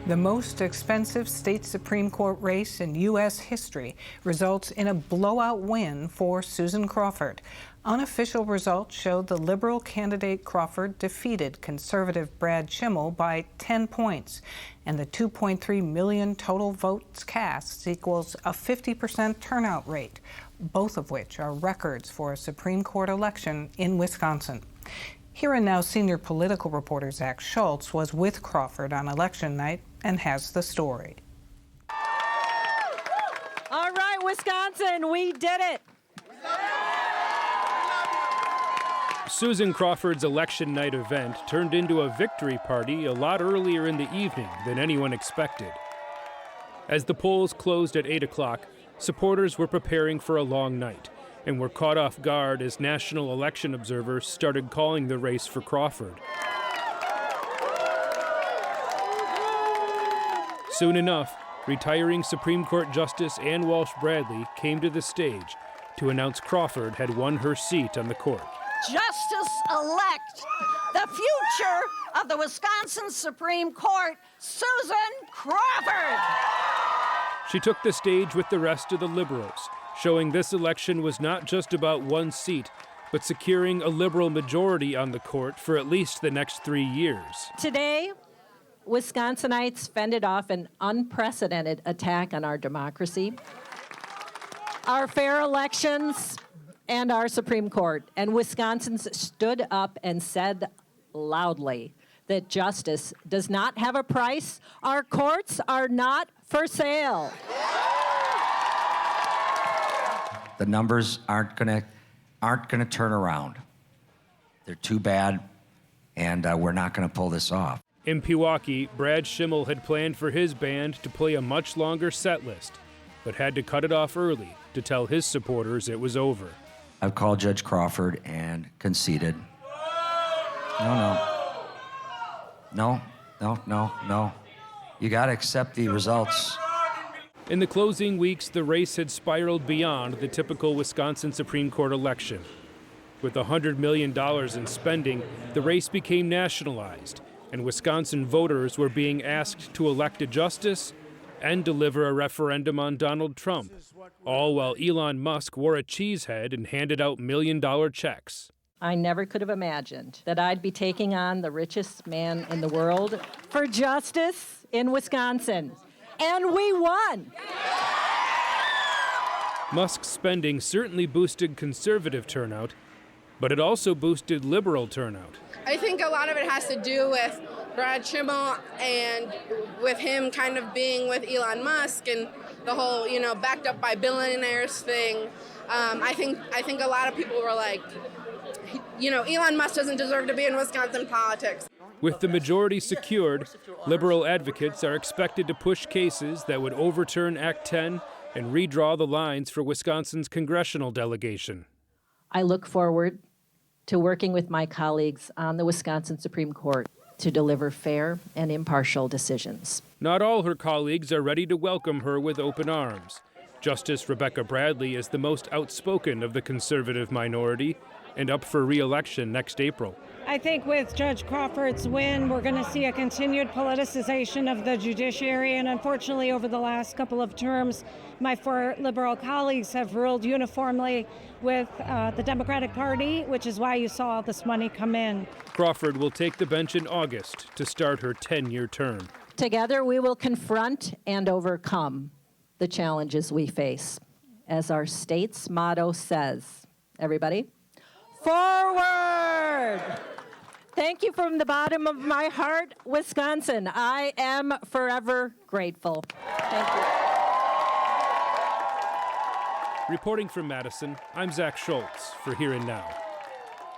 The most expensive state Supreme Court race in U.S. history results in a blowout win for Susan Crawford. Unofficial results showed the liberal candidate Crawford defeated conservative Brad Schimel by 10 points, and the 2.3 million total votes cast equals a 50% turnout rate, both of which are records for a Supreme Court election in Wisconsin. Here and Now senior political reporter Zach Schultz was with Crawford on election night and has the story. All right, Wisconsin, we did it. Susan Crawford's election night event turned into a victory party a lot earlier in the evening than anyone expected. As the polls closed at 8 o'clock, supporters were preparing for a long night and were caught off guard as national election observers started calling the race for Crawford. Soon enough, retiring Supreme Court Justice Ann Walsh Bradley came to the stage to announce Crawford had won her seat on the court. Justice-elect, the future of the Wisconsin Supreme Court, Susan Crawford. She took the stage with the rest of the liberals, showing this election was not just about one seat, but securing a liberal majority on the court for at least the next 3 years. Today, Wisconsinites fended off an unprecedented attack on our democracy, our fair elections, and our Supreme Court. And Wisconsins stood up and said loudly that justice does not have a price. Our courts are not for sale. The numbers aren't gonna turn around. They're too bad, and we're not gonna pull this off. In Pewaukee, Brad Schimel had planned for his band to play a much longer set list, but had to cut it off early to tell his supporters it was over. I've called Judge Crawford and conceded. No. You gotta accept the results. In the closing weeks, the race had spiraled beyond the typical Wisconsin Supreme Court election. With $100 million in spending, the race became nationalized, and Wisconsin voters were being asked to elect a justice and deliver a referendum on Donald Trump, all while Elon Musk wore a cheese head and handed out million-dollar checks. I never could have imagined that I'd be taking on the richest man in the world for justice in Wisconsin. And we won! Musk's spending certainly boosted conservative turnout, but it also boosted liberal turnout. I think a lot of it has to do with Brad Schimel and with him kind of being with Elon Musk and the whole, backed up by billionaires thing. I think a lot of people were like, Elon Musk doesn't deserve to be in Wisconsin politics. With the majority secured, liberal advocates are expected to push cases that would overturn Act 10 and redraw the lines for Wisconsin's congressional delegation. I look forward to working with my colleagues on the Wisconsin Supreme Court to deliver fair and impartial decisions. Not all her colleagues are ready to welcome her with open arms. Justice Rebecca Bradley is the most outspoken of the conservative minority and up for re-election next April. I think with Judge Crawford's win, we're going to see a continued politicization of the judiciary, and unfortunately over the last couple of terms, my four liberal colleagues have ruled uniformly with the Democratic Party, which is why you saw all this money come in. Crawford will take the bench in August to start her 10-year term. Together we will confront and overcome the challenges we face. As our state's motto says, everybody, forward! Thank you from the bottom of my heart, Wisconsin. I am forever grateful. Thank you. Reporting from Madison, I'm Zach Schultz for Here and Now.